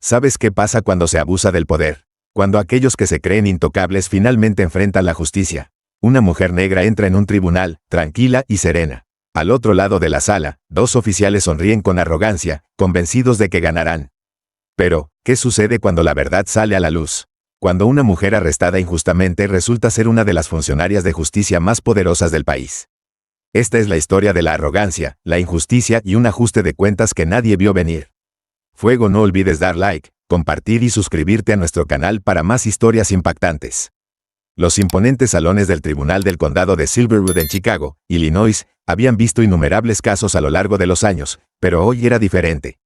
¿Sabes qué pasa cuando se abusa del poder? Cuando aquellos que se creen intocables finalmente enfrentan la justicia. Una mujer negra entra en un tribunal, tranquila y serena. Al otro lado de la sala, dos oficiales sonríen con arrogancia, convencidos de que ganarán. Pero, ¿qué sucede cuando la verdad sale a la luz? Cuando una mujer arrestada injustamente resulta ser una de las funcionarias de justicia más poderosas del país. Esta es la historia de la arrogancia, la injusticia y un ajuste de cuentas que nadie vio venir. Fuego, no olvides dar like, compartir y suscribirte a nuestro canal para más historias impactantes. Los imponentes salones del Tribunal del Condado de Silverwood en Chicago, Illinois, habían visto innumerables casos a lo largo de los años, pero hoy era diferente.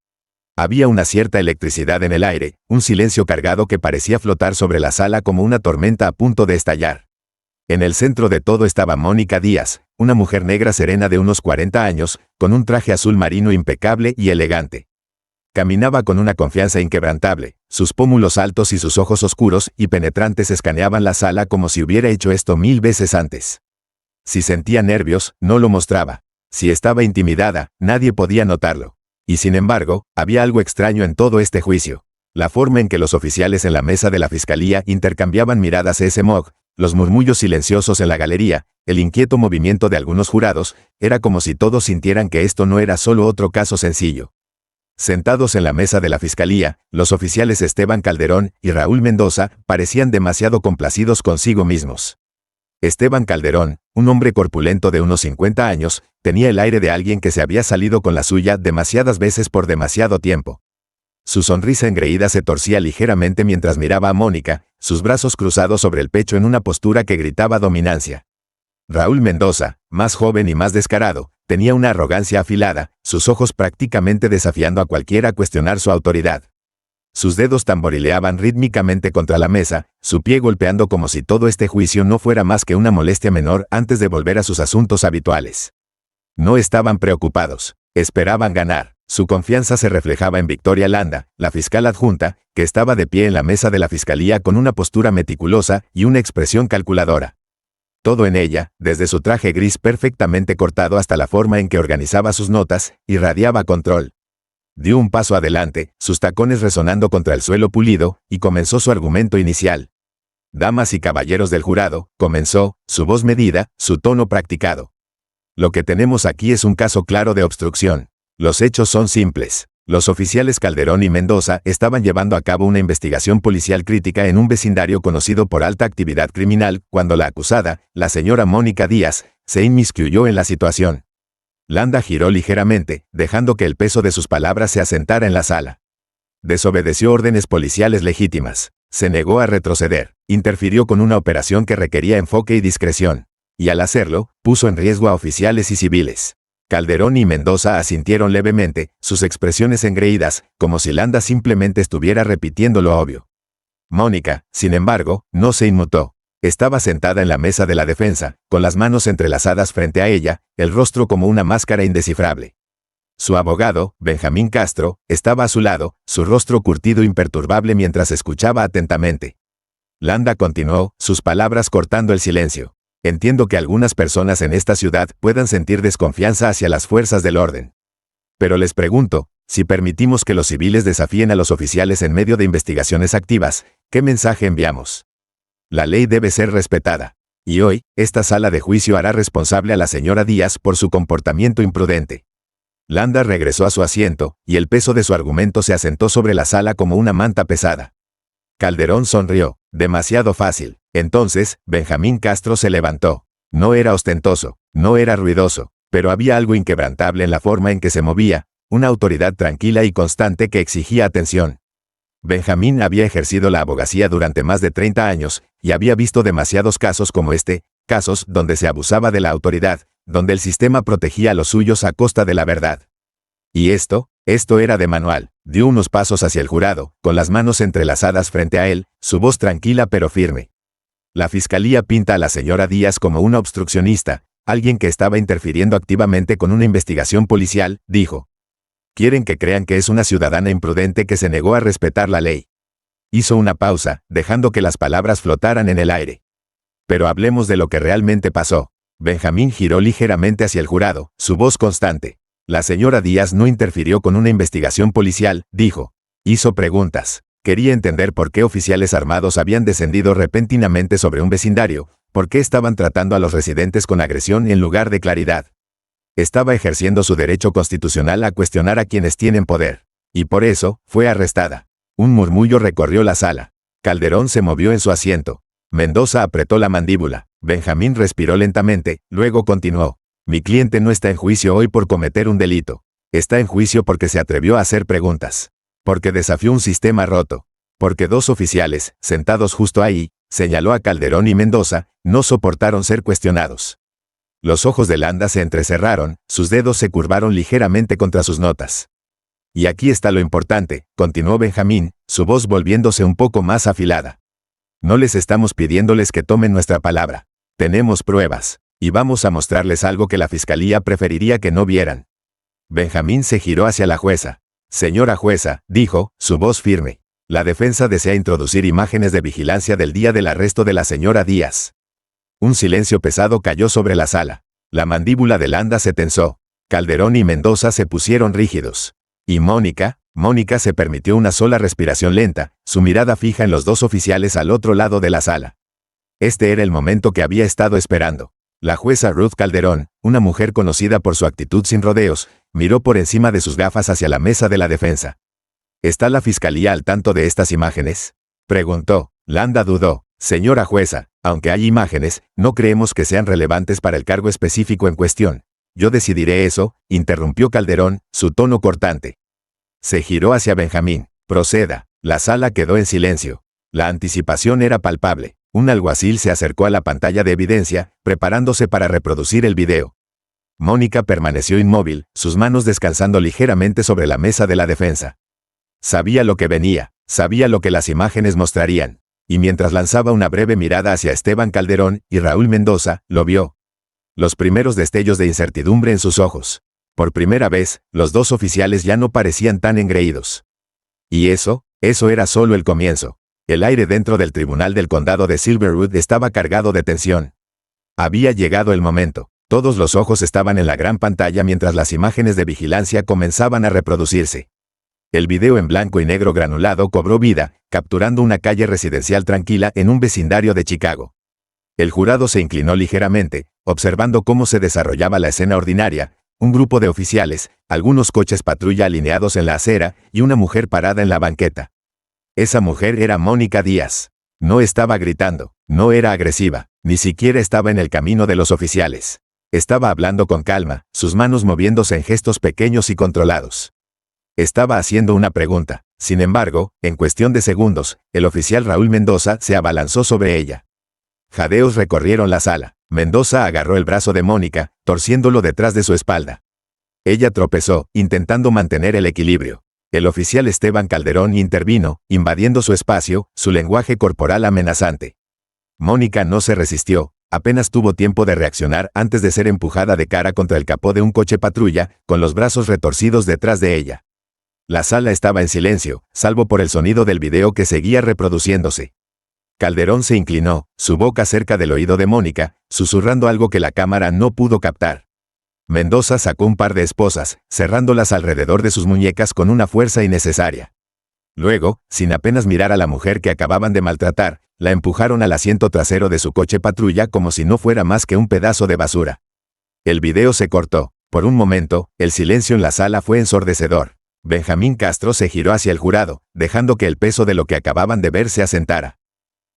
Había una cierta electricidad en el aire, un silencio cargado que parecía flotar sobre la sala como una tormenta a punto de estallar. En el centro de todo estaba Mónica Díaz, una mujer negra serena de unos 40 años, con un traje azul marino impecable y elegante. Caminaba con una confianza inquebrantable, sus pómulos altos y sus ojos oscuros y penetrantes escaneaban la sala como si hubiera hecho esto 1000 veces antes. Si sentía nervios, no lo mostraba. Si estaba intimidada, nadie podía notarlo. Y sin embargo, había algo extraño en todo este juicio. La forma en que los oficiales en la mesa de la fiscalía intercambiaban miradas smog, los murmullos silenciosos en la galería, el inquieto movimiento de algunos jurados, era como si todos sintieran que esto no era solo otro caso sencillo. Sentados en la mesa de la fiscalía, los oficiales Esteban Calderón y Raúl Mendoza parecían demasiado complacidos consigo mismos. Esteban Calderón, un hombre corpulento de unos 50 años, tenía el aire de alguien que se había salido con la suya demasiadas veces por demasiado tiempo. Su sonrisa engreída se torcía ligeramente mientras miraba a Mónica, sus brazos cruzados sobre el pecho en una postura que gritaba dominancia. Raúl Mendoza, más joven y más descarado, tenía una arrogancia afilada, sus ojos prácticamente desafiando a cualquiera a cuestionar su autoridad. Sus dedos tamborileaban rítmicamente contra la mesa, su pie golpeando como si todo este juicio no fuera más que una molestia menor antes de volver a sus asuntos habituales. No estaban preocupados, esperaban ganar. Su confianza se reflejaba en Victoria Landa, la fiscal adjunta, que estaba de pie en la mesa de la fiscalía con una postura meticulosa y una expresión calculadora. Todo en ella, desde su traje gris perfectamente cortado hasta la forma en que organizaba sus notas, irradiaba control. Dio un paso adelante, sus tacones resonando contra el suelo pulido, y comenzó su argumento inicial. Damas y caballeros del jurado, comenzó, su voz medida, su tono practicado. Lo que tenemos aquí es un caso claro de obstrucción. Los hechos son simples. Los oficiales Calderón y Mendoza estaban llevando a cabo una investigación policial crítica en un vecindario conocido por alta actividad criminal, cuando la acusada, la señora Mónica Díaz, se inmiscuyó en la situación. Landa giró ligeramente, dejando que el peso de sus palabras se asentara en la sala. Desobedeció órdenes policiales legítimas. Se negó a retroceder. Interfirió con una operación que requería enfoque y discreción. Y al hacerlo, puso en riesgo a oficiales y civiles. Calderón y Mendoza asintieron levemente, sus expresiones engreídas, como si Landa simplemente estuviera repitiendo lo obvio. Mónica, sin embargo, no se inmutó. Estaba sentada en la mesa de la defensa, con las manos entrelazadas frente a ella, el rostro como una máscara indescifrable. Su abogado, Benjamín Castro, estaba a su lado, su rostro curtido imperturbable mientras escuchaba atentamente. Landa continuó, sus palabras cortando el silencio. Entiendo que algunas personas en esta ciudad puedan sentir desconfianza hacia las fuerzas del orden. Pero les pregunto, si permitimos que los civiles desafíen a los oficiales en medio de investigaciones activas, ¿qué mensaje enviamos? La ley debe ser respetada. Y hoy, esta sala de juicio hará responsable a la señora Díaz por su comportamiento imprudente. Landa regresó a su asiento, y el peso de su argumento se asentó sobre la sala como una manta pesada. Calderón sonrió. Demasiado fácil. Entonces, Benjamín Castro se levantó. No era ostentoso, no era ruidoso, pero había algo inquebrantable en la forma en que se movía, una autoridad tranquila y constante que exigía atención. Benjamín había ejercido la abogacía durante más de 30 años, y había visto demasiados casos como este, casos donde se abusaba de la autoridad, donde el sistema protegía a los suyos a costa de la verdad. Y esto era de manual. Dio unos pasos hacia el jurado, con las manos entrelazadas frente a él, su voz tranquila pero firme. La fiscalía pinta a la señora Díaz como una obstruccionista, alguien que estaba interfiriendo activamente con una investigación policial, dijo. Quieren que crean que es una ciudadana imprudente que se negó a respetar la ley. Hizo una pausa, dejando que las palabras flotaran en el aire. Pero hablemos de lo que realmente pasó. Benjamín giró ligeramente hacia el jurado, su voz constante. La señora Díaz no interfirió con una investigación policial, dijo. Hizo preguntas. Quería entender por qué oficiales armados habían descendido repentinamente sobre un vecindario, por qué estaban tratando a los residentes con agresión en lugar de claridad. Estaba ejerciendo su derecho constitucional a cuestionar a quienes tienen poder. Y por eso, fue arrestada. Un murmullo recorrió la sala. Calderón se movió en su asiento. Mendoza apretó la mandíbula. Benjamín respiró lentamente, luego continuó. Mi cliente no está en juicio hoy por cometer un delito. Está en juicio porque se atrevió a hacer preguntas. Porque desafió un sistema roto. Porque dos oficiales, sentados justo ahí, señaló a Calderón y Mendoza, no soportaron ser cuestionados. Los ojos de Landa se entrecerraron, sus dedos se curvaron ligeramente contra sus notas. Y aquí está lo importante, continuó Benjamín, su voz volviéndose un poco más afilada. No les estamos pidiéndoles que tomen nuestra palabra. Tenemos pruebas, y vamos a mostrarles algo que la fiscalía preferiría que no vieran. Benjamín se giró hacia la jueza. Señora jueza, dijo, su voz firme. La defensa desea introducir imágenes de vigilancia del día del arresto de la señora Díaz. Un silencio pesado cayó sobre la sala. La mandíbula de Landa se tensó. Calderón y Mendoza se pusieron rígidos. Y Mónica se permitió una sola respiración lenta, su mirada fija en los dos oficiales al otro lado de la sala. Este era el momento que había estado esperando. La jueza Ruth Calderón, una mujer conocida por su actitud sin rodeos, miró por encima de sus gafas hacia la mesa de la defensa. ¿Está la fiscalía al tanto de estas imágenes?, preguntó. Landa dudó. Señora jueza, aunque hay imágenes, no creemos que sean relevantes para el cargo específico en cuestión. Yo decidiré eso, interrumpió Calderón, su tono cortante. Se giró hacia Benjamín. Proceda. La sala quedó en silencio. La anticipación era palpable. Un alguacil se acercó a la pantalla de evidencia, preparándose para reproducir el video. Mónica permaneció inmóvil, sus manos descansando ligeramente sobre la mesa de la defensa. Sabía lo que venía, sabía lo que las imágenes mostrarían. Y mientras lanzaba una breve mirada hacia Esteban Calderón y Raúl Mendoza, lo vio. Los primeros destellos de incertidumbre en sus ojos. Por primera vez, los dos oficiales ya no parecían tan engreídos. Y eso era solo el comienzo. El aire dentro del tribunal del condado de Silverwood estaba cargado de tensión. Había llegado el momento. Todos los ojos estaban en la gran pantalla mientras las imágenes de vigilancia comenzaban a reproducirse. El video en blanco y negro granulado cobró vida, capturando una calle residencial tranquila en un vecindario de Chicago. El jurado se inclinó ligeramente, observando cómo se desarrollaba la escena ordinaria, un grupo de oficiales, algunos coches patrulla alineados en la acera y una mujer parada en la banqueta. Esa mujer era Mónica Díaz. No estaba gritando, no era agresiva, ni siquiera estaba en el camino de los oficiales. Estaba hablando con calma, sus manos moviéndose en gestos pequeños y controlados. Estaba haciendo una pregunta. Sin embargo, en cuestión de segundos, el oficial Raúl Mendoza se abalanzó sobre ella. Jadeos recorrieron la sala. Mendoza agarró el brazo de Mónica, torciéndolo detrás de su espalda. Ella tropezó, intentando mantener el equilibrio. El oficial Esteban Calderón intervino, invadiendo su espacio, su lenguaje corporal amenazante. Mónica no se resistió, apenas tuvo tiempo de reaccionar antes de ser empujada de cara contra el capó de un coche patrulla, con los brazos retorcidos detrás de ella. La sala estaba en silencio, salvo por el sonido del video que seguía reproduciéndose. Calderón se inclinó, su boca cerca del oído de Mónica, susurrando algo que la cámara no pudo captar. Mendoza sacó un par de esposas, cerrándolas alrededor de sus muñecas con una fuerza innecesaria. Luego, sin apenas mirar a la mujer que acababan de maltratar, la empujaron al asiento trasero de su coche patrulla como si no fuera más que un pedazo de basura. El video se cortó. Por un momento, el silencio en la sala fue ensordecedor. Benjamín Castro se giró hacia el jurado, dejando que el peso de lo que acababan de ver se asentara.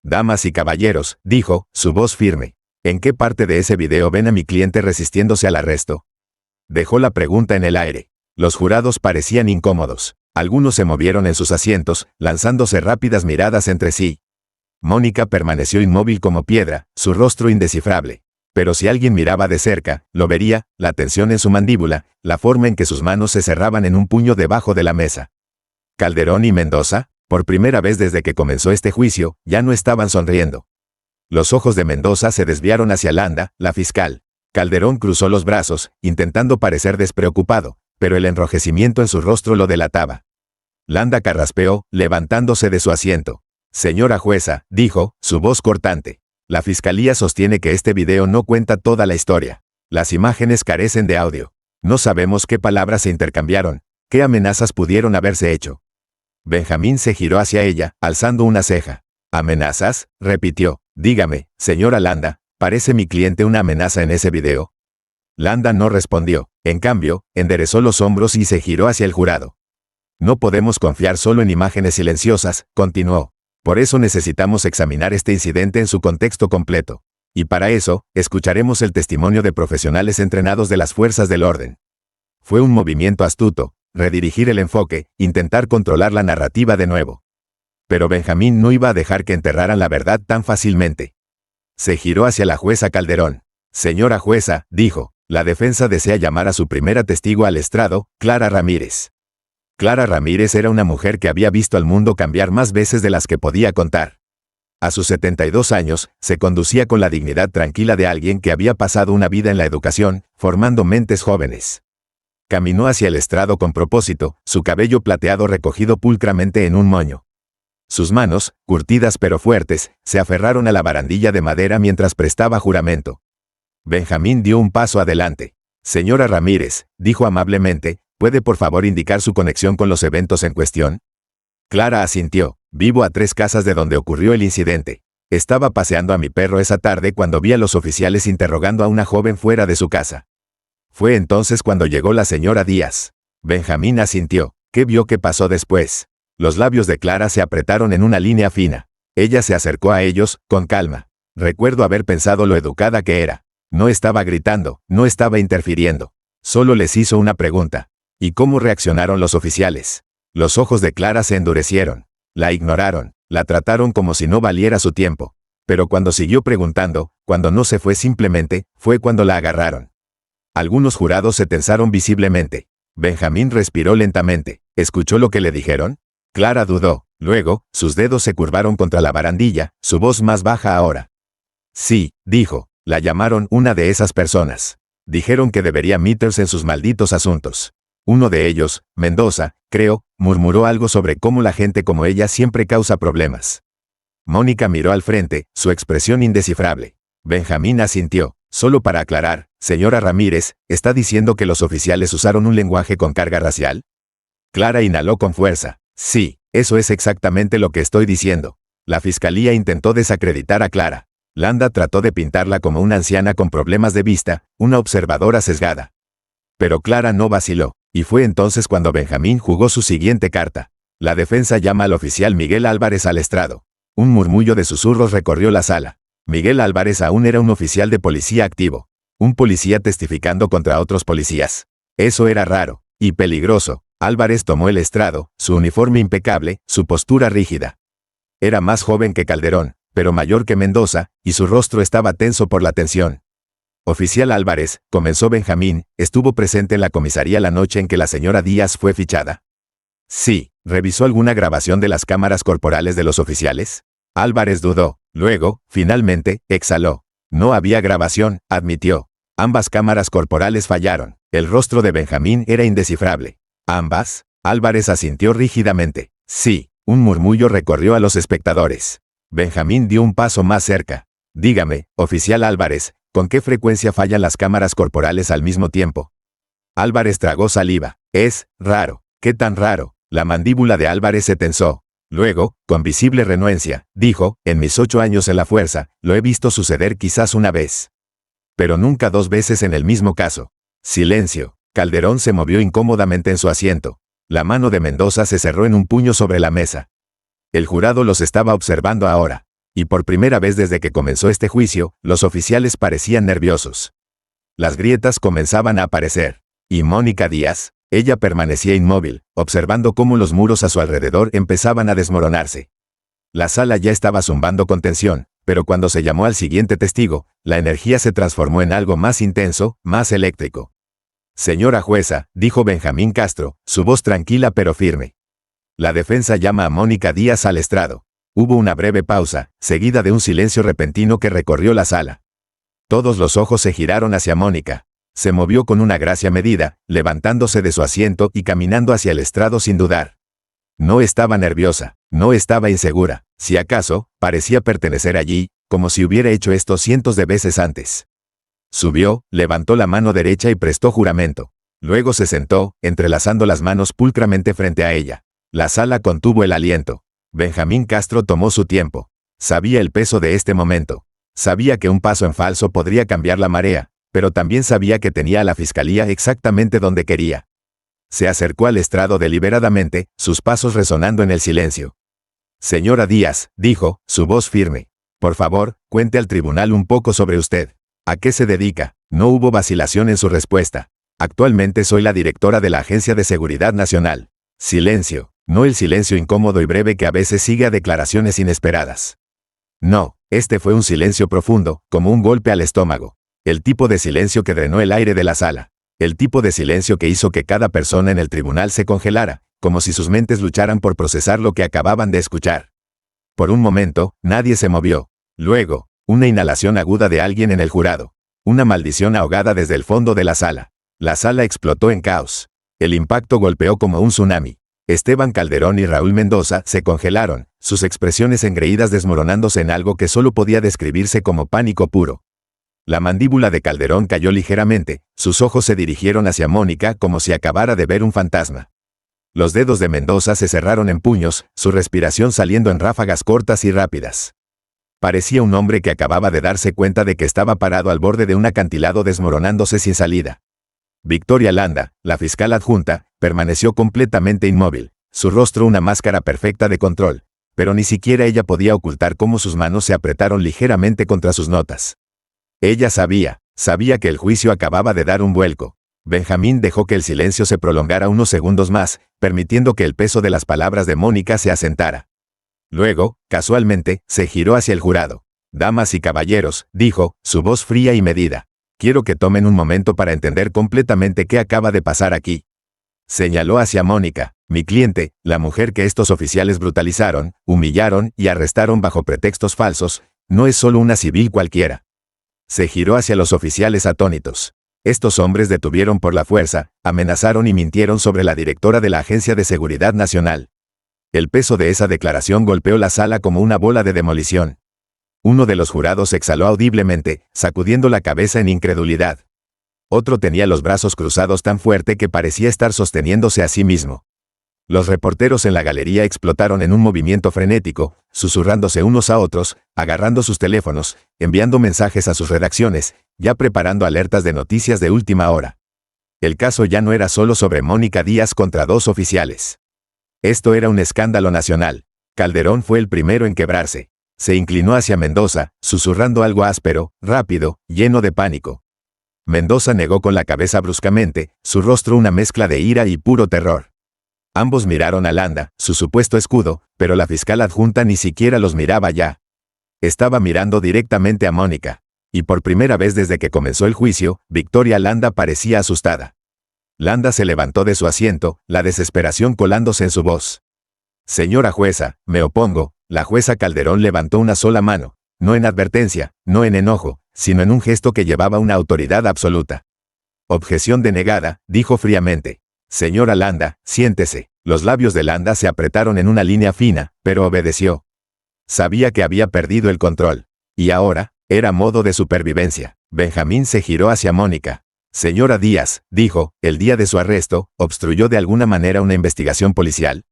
Damas y caballeros, dijo, su voz firme. ¿En qué parte de ese video ven a mi cliente resistiéndose al arresto? Dejó la pregunta en el aire. Los jurados parecían incómodos. Algunos se movieron en sus asientos, lanzándose rápidas miradas entre sí. Mónica permaneció inmóvil como piedra, su rostro indescifrable. Pero si alguien miraba de cerca, lo vería, la tensión en su mandíbula, la forma en que sus manos se cerraban en un puño debajo de la mesa. Calderón y Mendoza, por primera vez desde que comenzó este juicio, ya no estaban sonriendo. Los ojos de Mendoza se desviaron hacia Landa, la fiscal. Calderón cruzó los brazos, intentando parecer despreocupado, pero el enrojecimiento en su rostro lo delataba. Landa carraspeó, levantándose de su asiento. Señora jueza, dijo, su voz cortante. La fiscalía sostiene que este video no cuenta toda la historia. Las imágenes carecen de audio. No sabemos qué palabras se intercambiaron, qué amenazas pudieron haberse hecho. Benjamín se giró hacia ella, alzando una ceja. ¿Amenazas?, repitió. Dígame, señora Landa, ¿parece mi cliente una amenaza en ese video? Landa no respondió. En cambio, enderezó los hombros y se giró hacia el jurado. No podemos confiar solo en imágenes silenciosas, continuó. Por eso necesitamos examinar este incidente en su contexto completo. Y para eso, escucharemos el testimonio de profesionales entrenados de las fuerzas del orden. Fue un movimiento astuto, redirigir el enfoque, intentar controlar la narrativa de nuevo. Pero Benjamín no iba a dejar que enterraran la verdad tan fácilmente. Se giró hacia la jueza Calderón. Señora jueza, dijo, la defensa desea llamar a su primera testigo al estrado, Clara Ramírez. Clara Ramírez era una mujer que había visto al mundo cambiar más veces de las que podía contar. A sus 72 años, se conducía con la dignidad tranquila de alguien que había pasado una vida en la educación, formando mentes jóvenes. Caminó hacia el estrado con propósito, su cabello plateado recogido pulcramente en un moño. Sus manos, curtidas pero fuertes, se aferraron a la barandilla de madera mientras prestaba juramento. Benjamín dio un paso adelante. Señora Ramírez, dijo amablemente, ¿puede por favor indicar su conexión con los eventos en cuestión? Clara asintió. Vivo a 3 casas de donde ocurrió el incidente. Estaba paseando a mi perro esa tarde cuando vi a los oficiales interrogando a una joven fuera de su casa. Fue entonces cuando llegó la señora Díaz. Benjamín asintió. ¿Qué vio que pasó después? Los labios de Clara se apretaron en una línea fina. Ella se acercó a ellos, con calma. Recuerdo haber pensado lo educada que era. No estaba gritando, no estaba interfiriendo. Solo les hizo una pregunta. ¿Y cómo reaccionaron los oficiales? Los ojos de Clara se endurecieron. La ignoraron, la trataron como si no valiera su tiempo. Pero cuando siguió preguntando, cuando no se fue simplemente, fue cuando la agarraron. Algunos jurados se tensaron visiblemente. Benjamín respiró lentamente. ¿Escuchó lo que le dijeron? Clara dudó. Luego, sus dedos se curvaron contra la barandilla, su voz más baja ahora. Sí, dijo, la llamaron una de esas personas. Dijeron que debería meterse en sus malditos asuntos. Uno de ellos, Mendoza, creo, murmuró algo sobre cómo la gente como ella siempre causa problemas. Mónica miró al frente, su expresión indescifrable. Benjamín asintió. Solo para aclarar, señora Ramírez, ¿está diciendo que los oficiales usaron un lenguaje con carga racial? Clara inhaló con fuerza. Sí, eso es exactamente lo que estoy diciendo. La fiscalía intentó desacreditar a Clara. Landa trató de pintarla como una anciana con problemas de vista, una observadora sesgada. Pero Clara no vaciló. Y fue entonces cuando Benjamín jugó su siguiente carta. La defensa llama al oficial Miguel Álvarez al estrado. Un murmullo de susurros recorrió la sala. Miguel Álvarez aún era un oficial de policía activo. Un policía testificando contra otros policías. Eso era raro. Y peligroso. Álvarez tomó el estrado, su uniforme impecable, su postura rígida. Era más joven que Calderón, pero mayor que Mendoza, y su rostro estaba tenso por la tensión. Oficial Álvarez, comenzó Benjamín, ¿estuvo presente en la comisaría la noche en que la señora Díaz fue fichada? Sí. ¿Revisó alguna grabación de las cámaras corporales de los oficiales? Álvarez dudó. Luego, finalmente, exhaló. No había grabación, admitió. Ambas cámaras corporales fallaron. El rostro de Benjamín era indescifrable. ¿Ambas? Álvarez asintió rígidamente. Sí. Un murmullo recorrió a los espectadores. Benjamín dio un paso más cerca. Dígame, oficial Álvarez, ¿con qué frecuencia fallan las cámaras corporales al mismo tiempo? Álvarez tragó saliva. Es raro. ¿Qué tan raro? La mandíbula de Álvarez se tensó. Luego, con visible renuencia, dijo, en mis 8 años en la fuerza, lo he visto suceder quizás una vez. Pero nunca 2 veces en el mismo caso. Silencio. Calderón se movió incómodamente en su asiento. La mano de Mendoza se cerró en un puño sobre la mesa. El jurado los estaba observando ahora. Y por primera vez desde que comenzó este juicio, los oficiales parecían nerviosos. Las grietas comenzaban a aparecer. Y Mónica Díaz, ella permanecía inmóvil, observando cómo los muros a su alrededor empezaban a desmoronarse. La sala ya estaba zumbando con tensión, pero cuando se llamó al siguiente testigo, la energía se transformó en algo más intenso, más eléctrico. Señora jueza, dijo Benjamín Castro, su voz tranquila pero firme. La defensa llama a Mónica Díaz al estrado. Hubo una breve pausa, seguida de un silencio repentino que recorrió la sala. Todos los ojos se giraron hacia Mónica. Se movió con una gracia medida, levantándose de su asiento y caminando hacia el estrado sin dudar. No estaba nerviosa, no estaba insegura, si acaso, parecía pertenecer allí, como si hubiera hecho esto cientos de veces antes. Subió, levantó la mano derecha y prestó juramento. Luego se sentó, entrelazando las manos pulcramente frente a ella. La sala contuvo el aliento. Benjamín Castro tomó su tiempo. Sabía el peso de este momento. Sabía que un paso en falso podría cambiar la marea, pero también sabía que tenía a la fiscalía exactamente donde quería. Se acercó al estrado deliberadamente, sus pasos resonando en el silencio. Señora Díaz, dijo, su voz firme. Por favor, cuente al tribunal un poco sobre usted. ¿A qué se dedica? No hubo vacilación en su respuesta. Actualmente soy la directora de la Agencia de Seguridad Nacional. Silencio. No el silencio incómodo y breve que a veces sigue a declaraciones inesperadas. No, este fue un silencio profundo, como un golpe al estómago. El tipo de silencio que drenó el aire de la sala. El tipo de silencio que hizo que cada persona en el tribunal se congelara, como si sus mentes lucharan por procesar lo que acababan de escuchar. Por un momento, nadie se movió. Luego, una inhalación aguda de alguien en el jurado. Una maldición ahogada desde el fondo de la sala. La sala explotó en caos. El impacto golpeó como un tsunami. Esteban Calderón y Raúl Mendoza se congelaron, sus expresiones engreídas desmoronándose en algo que solo podía describirse como pánico puro. La mandíbula de Calderón cayó ligeramente, sus ojos se dirigieron hacia Mónica como si acabara de ver un fantasma. Los dedos de Mendoza se cerraron en puños, su respiración saliendo en ráfagas cortas y rápidas. Parecía un hombre que acababa de darse cuenta de que estaba parado al borde de un acantilado desmoronándose sin salida. Victoria Landa, la fiscal adjunta, permaneció completamente inmóvil, su rostro una máscara perfecta de control, pero ni siquiera ella podía ocultar cómo sus manos se apretaron ligeramente contra sus notas. Ella sabía que el juicio acababa de dar un vuelco. Benjamín dejó que el silencio se prolongara unos segundos más, permitiendo que el peso de las palabras de Mónica se asentara. Luego, casualmente, se giró hacia el jurado. Damas y caballeros, dijo, su voz fría y medida. Quiero que tomen un momento para entender completamente qué acaba de pasar aquí. Señaló hacia Mónica, mi cliente, la mujer que estos oficiales brutalizaron, humillaron y arrestaron bajo pretextos falsos, no es solo una civil cualquiera. Se giró hacia los oficiales atónitos. Estos hombres detuvieron por la fuerza, amenazaron y mintieron sobre la directora de la Agencia de Seguridad Nacional. El peso de esa declaración golpeó la sala como una bola de demolición. Uno de los jurados exhaló audiblemente, sacudiendo la cabeza en incredulidad. Otro tenía los brazos cruzados tan fuerte que parecía estar sosteniéndose a sí mismo. Los reporteros en la galería explotaron en un movimiento frenético, susurrándose unos a otros, agarrando sus teléfonos, enviando mensajes a sus redacciones, ya preparando alertas de noticias de última hora. El caso ya no era solo sobre Mónica Díaz contra dos oficiales. Esto era un escándalo nacional. Calderón fue el primero en quebrarse. Se inclinó hacia Mendoza, susurrando algo áspero, rápido, lleno de pánico. Mendoza negó con la cabeza bruscamente, su rostro una mezcla de ira y puro terror. Ambos miraron a Landa, su supuesto escudo, pero la fiscal adjunta ni siquiera los miraba ya. Estaba mirando directamente a Mónica. Y por primera vez desde que comenzó el juicio, Victoria Landa parecía asustada. Landa se levantó de su asiento, la desesperación colándose en su voz. Señora jueza, me opongo. La jueza Calderón levantó una sola mano, no en advertencia, no en enojo, sino en un gesto que llevaba una autoridad absoluta. Objeción denegada, dijo fríamente. Señora Landa, siéntese. Los labios de Landa se apretaron en una línea fina, pero obedeció. Sabía que había perdido el control. Y ahora, era modo de supervivencia. Benjamín se giró hacia Mónica. Señora Díaz, dijo, el día de su arresto, ¿obstruyó de alguna manera una investigación policial?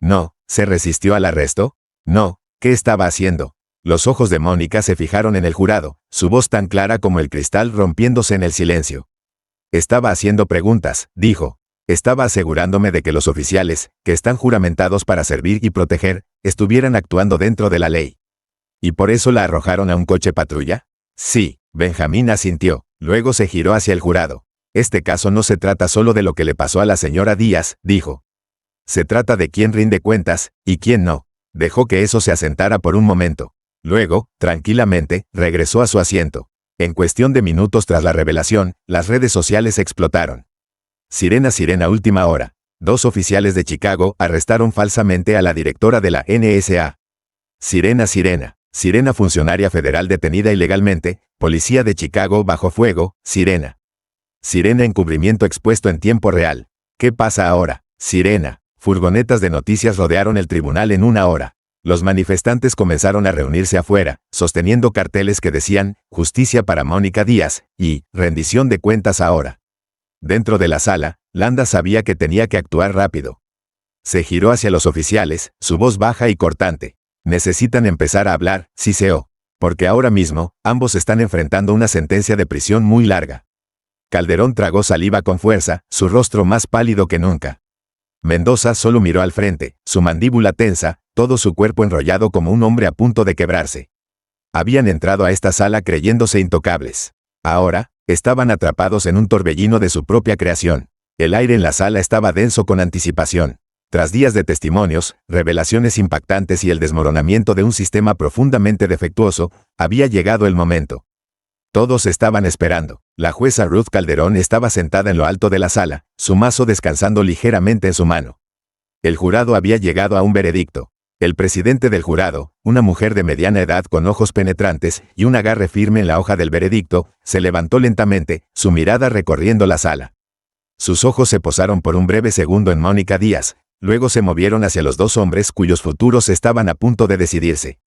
No. ¿Se resistió al arresto? No. ¿Qué estaba haciendo? Los ojos de Mónica se fijaron en el jurado, su voz tan clara como el cristal rompiéndose en el silencio. Estaba haciendo preguntas, dijo. Estaba asegurándome de que los oficiales, que están juramentados para servir y proteger, estuvieran actuando dentro de la ley. ¿Y por eso la arrojaron a un coche patrulla? Sí, Benjamín asintió, luego se giró hacia el jurado. Este caso no se trata solo de lo que le pasó a la señora Díaz, dijo. Se trata de quién rinde cuentas, y quién no. Dejó que eso se asentara por un momento. Luego, tranquilamente, regresó a su asiento. En cuestión de minutos tras la revelación, las redes sociales explotaron. Sirena última hora. 2 oficiales de Chicago arrestaron falsamente a la directora de la NSA. Sirena funcionaria federal detenida ilegalmente, policía de Chicago bajo fuego, Sirena encubrimiento expuesto en tiempo real. ¿Qué pasa ahora? Furgonetas de noticias rodearon el tribunal en 1 hora. Los manifestantes comenzaron a reunirse afuera, sosteniendo carteles que decían, justicia para Mónica Díaz, y, rendición de cuentas ahora. Dentro de la sala, Landa sabía que tenía que actuar rápido. Se giró hacia los oficiales, su voz baja y cortante. Necesitan empezar a hablar, CCO. Porque ahora mismo, ambos están enfrentando una sentencia de prisión muy larga. Calderón tragó saliva con fuerza, su rostro más pálido que nunca. Mendoza solo miró al frente, su mandíbula tensa, todo su cuerpo enrollado como un hombre a punto de quebrarse. Habían entrado a esta sala creyéndose intocables. Ahora, estaban atrapados en un torbellino de su propia creación. El aire en la sala estaba denso con anticipación. Tras días de testimonios, revelaciones impactantes y el desmoronamiento de un sistema profundamente defectuoso, había llegado el momento. Todos estaban esperando. La jueza Ruth Calderón estaba sentada en lo alto de la sala, su mazo descansando ligeramente en su mano. El jurado había llegado a un veredicto. El presidente del jurado, una mujer de mediana edad con ojos penetrantes y un agarre firme en la hoja del veredicto, se levantó lentamente, su mirada recorriendo la sala. Sus ojos se posaron por un breve segundo en Mónica Díaz, luego se movieron hacia los dos hombres cuyos futuros estaban a punto de decidirse.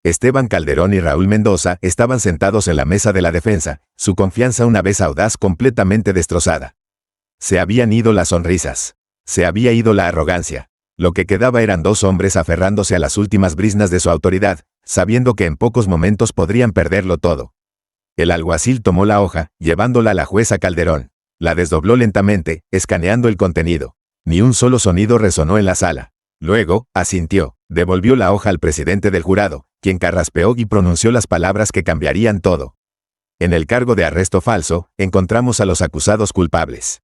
Esteban Calderón y Raúl Mendoza estaban sentados en la mesa de la defensa, su confianza una vez audaz completamente destrozada. Se habían ido las sonrisas. Se había ido la arrogancia. Lo que quedaba eran dos hombres aferrándose a las últimas briznas de su autoridad, sabiendo que en pocos momentos podrían perderlo todo. El alguacil tomó la hoja, llevándola a la jueza Calderón. La desdobló lentamente, escaneando el contenido. Ni un solo sonido resonó en la sala. Luego, asintió, devolvió la hoja al presidente del jurado, quien carraspeó y pronunció las palabras que cambiarían todo. En el cargo de arresto falso, encontramos a los acusados culpables.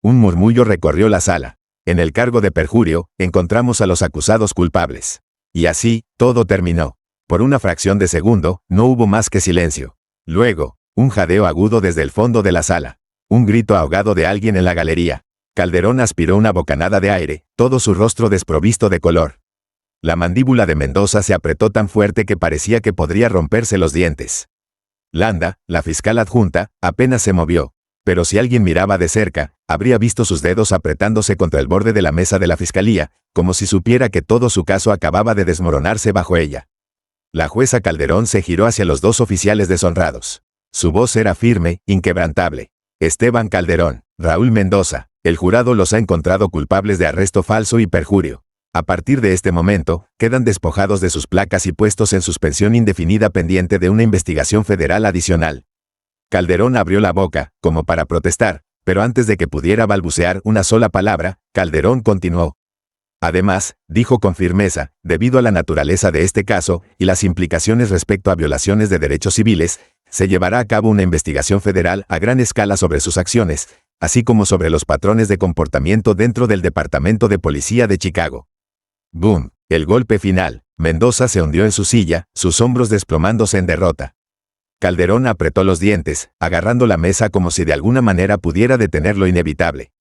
Un murmullo recorrió la sala. En el cargo de perjurio, encontramos a los acusados culpables. Y así, todo terminó. Por una fracción de segundo, no hubo más que silencio. Luego, un jadeo agudo desde el fondo de la sala. Un grito ahogado de alguien en la galería. Calderón aspiró una bocanada de aire, todo su rostro desprovisto de color. La mandíbula de Mendoza se apretó tan fuerte que parecía que podría romperse los dientes. Landa, la fiscal adjunta, apenas se movió. Pero si alguien miraba de cerca, habría visto sus dedos apretándose contra el borde de la mesa de la fiscalía, como si supiera que todo su caso acababa de desmoronarse bajo ella. La jueza Calderón se giró hacia los dos oficiales deshonrados. Su voz era firme, inquebrantable. Esteban Calderón, Raúl Mendoza, el jurado los ha encontrado culpables de arresto falso y perjurio. A partir de este momento, quedan despojados de sus placas y puestos en suspensión indefinida pendiente de una investigación federal adicional. Calderón abrió la boca, como para protestar, pero antes de que pudiera balbucear una sola palabra, Calderón continuó. Además, dijo con firmeza, debido a la naturaleza de este caso y las implicaciones respecto a violaciones de derechos civiles, se llevará a cabo una investigación federal a gran escala sobre sus acciones, así como sobre los patrones de comportamiento dentro del Departamento de Policía de Chicago. ¡Boom! El golpe final. Mendoza se hundió en su silla, sus hombros desplomándose en derrota. Calderón apretó los dientes, agarrando la mesa como si de alguna manera pudiera detener lo inevitable.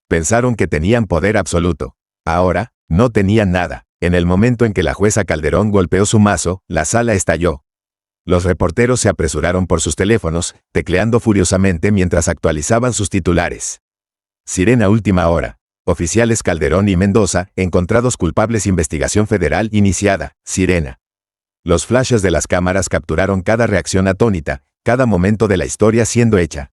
Pensaron que tenían poder absoluto. Ahora, no tenían nada. En el momento en que la jueza Calderón golpeó su mazo, la sala estalló. Los reporteros se apresuraron por sus teléfonos, tecleando furiosamente mientras actualizaban sus titulares. Sirena última hora. Oficiales Calderón y Mendoza, encontrados culpables. Investigación federal iniciada. Sirena. Los flashes de las cámaras capturaron cada reacción atónita, cada momento de la historia siendo hecha.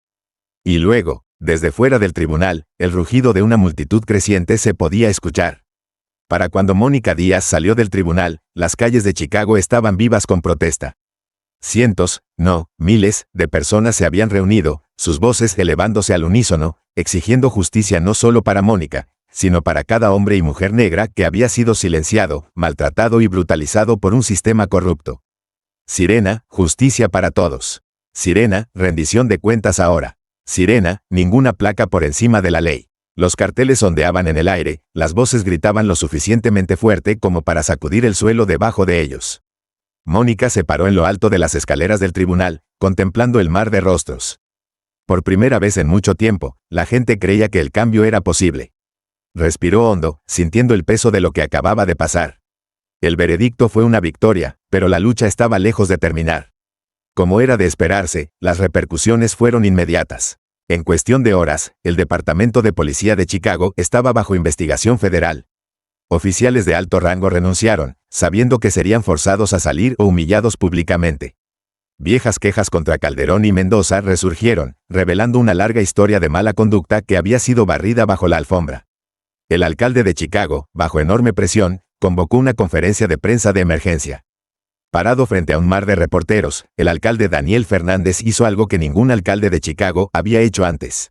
Y luego, desde fuera del tribunal, el rugido de una multitud creciente se podía escuchar. Para cuando Mónica Díaz salió del tribunal, las calles de Chicago estaban vivas con protesta. Cientos, no, miles, de personas se habían reunido, sus voces elevándose al unísono, exigiendo justicia no solo para Mónica, sino para cada hombre y mujer negra que había sido silenciado, maltratado y brutalizado por un sistema corrupto. Sirena, justicia para todos. Sirena, rendición de cuentas ahora. Sirena, ninguna placa por encima de la ley. Los carteles ondeaban en el aire, las voces gritaban lo suficientemente fuerte como para sacudir el suelo debajo de ellos. Mónica se paró en lo alto de las escaleras del tribunal, contemplando el mar de rostros. Por primera vez en mucho tiempo, la gente creía que el cambio era posible. Respiró hondo, sintiendo el peso de lo que acababa de pasar. El veredicto fue una victoria, pero la lucha estaba lejos de terminar. Como era de esperarse, las repercusiones fueron inmediatas. En cuestión de horas, el Departamento de Policía de Chicago estaba bajo investigación federal. Oficiales de alto rango renunciaron, sabiendo que serían forzados a salir o humillados públicamente. Viejas quejas contra Calderón y Mendoza resurgieron, revelando una larga historia de mala conducta que había sido barrida bajo la alfombra. El alcalde de Chicago, bajo enorme presión, convocó una conferencia de prensa de emergencia. Parado frente a un mar de reporteros, el alcalde Daniel Fernández hizo algo que ningún alcalde de Chicago había hecho antes.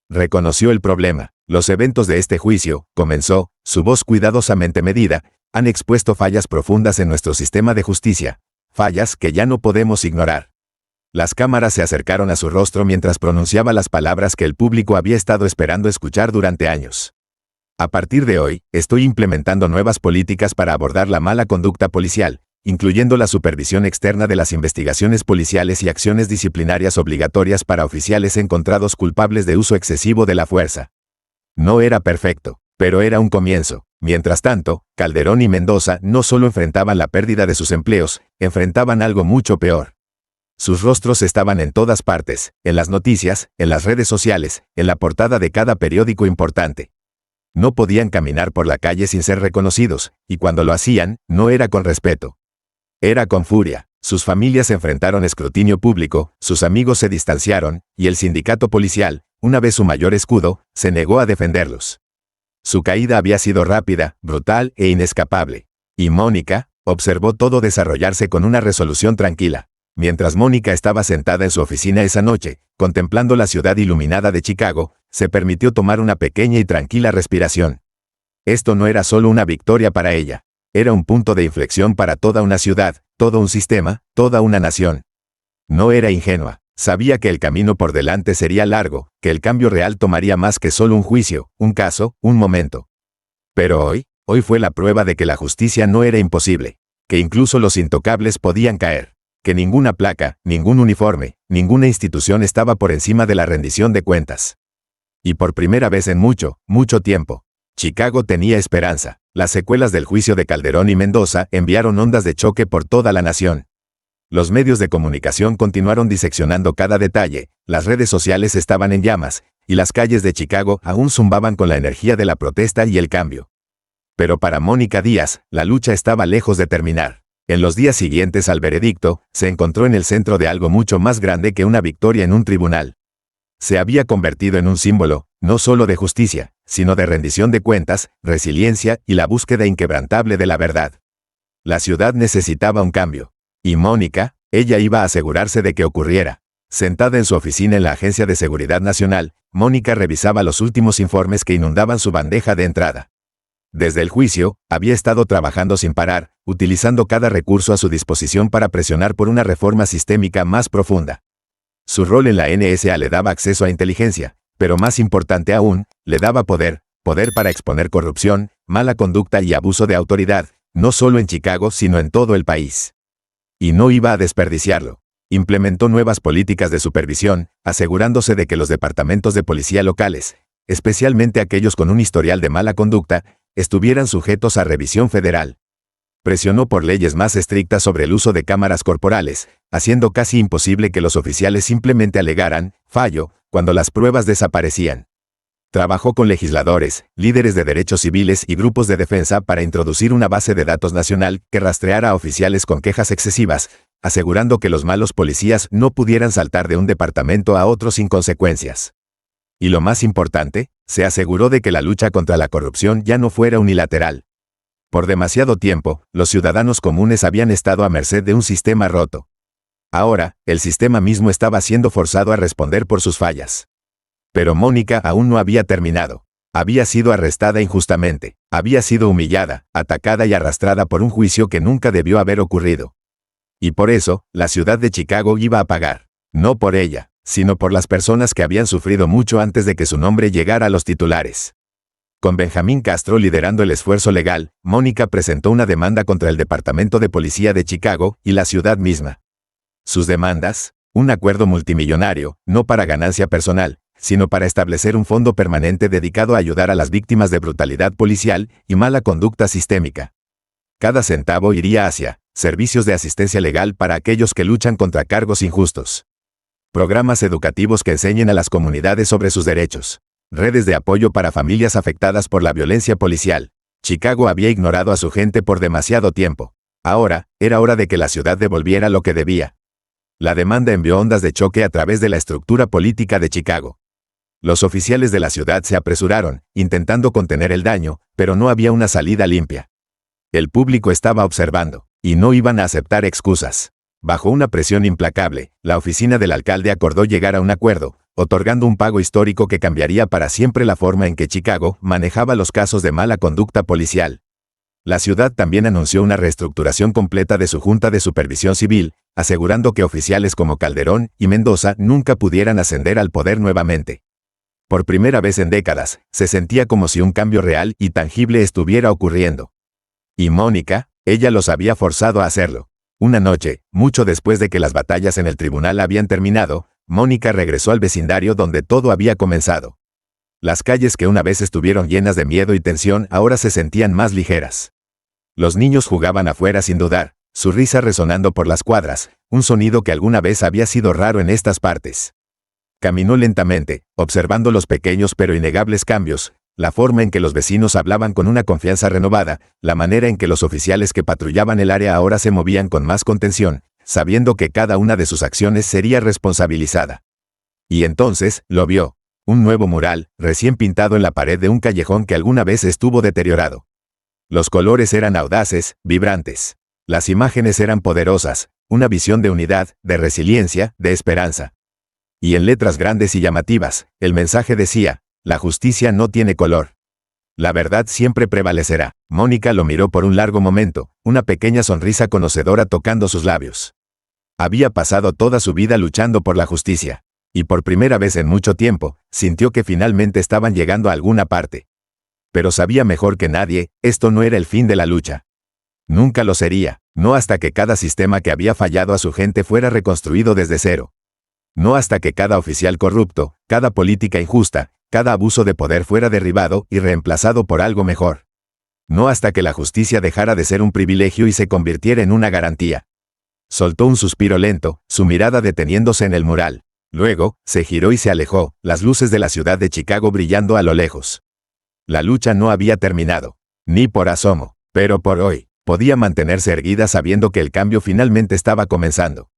Reconoció el problema. Los eventos de este juicio, comenzó, su voz cuidadosamente medida, han expuesto fallas profundas en nuestro sistema de justicia, fallas que ya no podemos ignorar. Las cámaras se acercaron a su rostro mientras pronunciaba las palabras que el público había estado esperando escuchar durante años. A partir de hoy, estoy implementando nuevas políticas para abordar la mala conducta policial, incluyendo la supervisión externa de las investigaciones policiales y acciones disciplinarias obligatorias para oficiales encontrados culpables de uso excesivo de la fuerza. No era perfecto, pero era un comienzo. Mientras tanto, Calderón y Mendoza no solo enfrentaban la pérdida de sus empleos, enfrentaban algo mucho peor. Sus rostros estaban en todas partes, en las noticias, en las redes sociales, en la portada de cada periódico importante. No podían caminar por la calle sin ser reconocidos, y cuando lo hacían, no era con respeto. Era con furia. Sus familias enfrentaron escrutinio público, sus amigos se distanciaron, y el sindicato policial, una vez su mayor escudo, se negó a defenderlos. Su caída había sido rápida, brutal e inescapable. Y Mónica observó todo desarrollarse con una resolución tranquila. Mientras Mónica estaba sentada en su oficina esa noche, contemplando la ciudad iluminada de Chicago, se permitió tomar una pequeña y tranquila respiración. Esto no era solo una victoria para ella. Era un punto de inflexión para toda una ciudad, todo un sistema, toda una nación. No era ingenua. Sabía que el camino por delante sería largo, que el cambio real tomaría más que solo un juicio, un caso, un momento. Pero hoy fue la prueba de que la justicia no era imposible, que incluso los intocables podían caer, que ninguna placa, ningún uniforme, ninguna institución estaba por encima de la rendición de cuentas. Y por primera vez en mucho, mucho tiempo, Chicago tenía esperanza. Las secuelas del juicio de Calderón y Mendoza enviaron ondas de choque por toda la nación. Los medios de comunicación continuaron diseccionando cada detalle, las redes sociales estaban en llamas, y las calles de Chicago aún zumbaban con la energía de la protesta y el cambio. Pero para Mónica Díaz, la lucha estaba lejos de terminar. En los días siguientes al veredicto, se encontró en el centro de algo mucho más grande que una victoria en un tribunal. Se había convertido en un símbolo, no solo de justicia, sino de rendición de cuentas, resiliencia y la búsqueda inquebrantable de la verdad. La ciudad necesitaba un cambio. Y Mónica, ella iba a asegurarse de que ocurriera. Sentada en su oficina en la Agencia de Seguridad Nacional, Mónica revisaba los últimos informes que inundaban su bandeja de entrada. Desde el juicio, había estado trabajando sin parar, utilizando cada recurso a su disposición para presionar por una reforma sistémica más profunda. Su rol en la NSA le daba acceso a inteligencia, pero más importante aún, le daba poder para exponer corrupción, mala conducta y abuso de autoridad, no solo en Chicago sino en todo el país. Y no iba a desperdiciarlo. Implementó nuevas políticas de supervisión, asegurándose de que los departamentos de policía locales, especialmente aquellos con un historial de mala conducta, estuvieran sujetos a revisión federal. Presionó por leyes más estrictas sobre el uso de cámaras corporales, haciendo casi imposible que los oficiales simplemente alegaran fallo cuando las pruebas desaparecían. Trabajó con legisladores, líderes de derechos civiles y grupos de defensa para introducir una base de datos nacional que rastreara a oficiales con quejas excesivas, asegurando que los malos policías no pudieran saltar de un departamento a otro sin consecuencias. Y lo más importante, se aseguró de que la lucha contra la corrupción ya no fuera unilateral. Por demasiado tiempo, los ciudadanos comunes habían estado a merced de un sistema roto. Ahora, el sistema mismo estaba siendo forzado a responder por sus fallas. Pero Mónica aún no había terminado. Había sido arrestada injustamente, había sido humillada, atacada y arrastrada por un juicio que nunca debió haber ocurrido. Y por eso, la ciudad de Chicago iba a pagar. No por ella, sino por las personas que habían sufrido mucho antes de que su nombre llegara a los titulares. Con Benjamín Castro liderando el esfuerzo legal, Mónica presentó una demanda contra el Departamento de Policía de Chicago y la ciudad misma. Sus demandas, un acuerdo multimillonario, no para ganancia personal, sino para establecer un fondo permanente dedicado a ayudar a las víctimas de brutalidad policial y mala conducta sistémica. Cada centavo iría hacia servicios de asistencia legal para aquellos que luchan contra cargos injustos. Programas educativos que enseñen a las comunidades sobre sus derechos. Redes de apoyo para familias afectadas por la violencia policial. Chicago había ignorado a su gente por demasiado tiempo. Ahora, era hora de que la ciudad devolviera lo que debía. La demanda envió ondas de choque a través de la estructura política de Chicago. Los oficiales de la ciudad se apresuraron, intentando contener el daño, pero no había una salida limpia. El público estaba observando, y no iban a aceptar excusas. Bajo una presión implacable, la oficina del alcalde acordó llegar a un acuerdo, otorgando un pago histórico que cambiaría para siempre la forma en que Chicago manejaba los casos de mala conducta policial. La ciudad también anunció una reestructuración completa de su Junta de Supervisión Civil, asegurando que oficiales como Calderón y Mendoza nunca pudieran ascender al poder nuevamente. Por primera vez en décadas, se sentía como si un cambio real y tangible estuviera ocurriendo. Y Mónica, ella los había forzado a hacerlo. Una noche, mucho después de que las batallas en el tribunal habían terminado, Mónica regresó al vecindario donde todo había comenzado. Las calles que una vez estuvieron llenas de miedo y tensión ahora se sentían más ligeras. Los niños jugaban afuera sin dudar, su risa resonando por las cuadras, un sonido que alguna vez había sido raro en estas partes. Caminó lentamente, observando los pequeños pero innegables cambios, la forma en que los vecinos hablaban con una confianza renovada, la manera en que los oficiales que patrullaban el área ahora se movían con más contención, sabiendo que cada una de sus acciones sería responsabilizada. Y entonces, lo vio, un nuevo mural, recién pintado en la pared de un callejón que alguna vez estuvo deteriorado. Los colores eran audaces, vibrantes. Las imágenes eran poderosas, una visión de unidad, de resiliencia, de esperanza. Y en letras grandes y llamativas, el mensaje decía: la justicia no tiene color. La verdad siempre prevalecerá. Mónica lo miró por un largo momento, una pequeña sonrisa conocedora tocando sus labios. Había pasado toda su vida luchando por la justicia, y por primera vez en mucho tiempo, sintió que finalmente estaban llegando a alguna parte. Pero sabía mejor que nadie, esto no era el fin de la lucha. Nunca lo sería, no hasta que cada sistema que había fallado a su gente fuera reconstruido desde cero. No hasta que cada oficial corrupto, cada política injusta, cada abuso de poder fuera derribado y reemplazado por algo mejor. No hasta que la justicia dejara de ser un privilegio y se convirtiera en una garantía. Soltó un suspiro lento, su mirada deteniéndose en el mural. Luego, se giró y se alejó, las luces de la ciudad de Chicago brillando a lo lejos. La lucha no había terminado, ni por asomo, pero por hoy, podía mantenerse erguida sabiendo que el cambio finalmente estaba comenzando.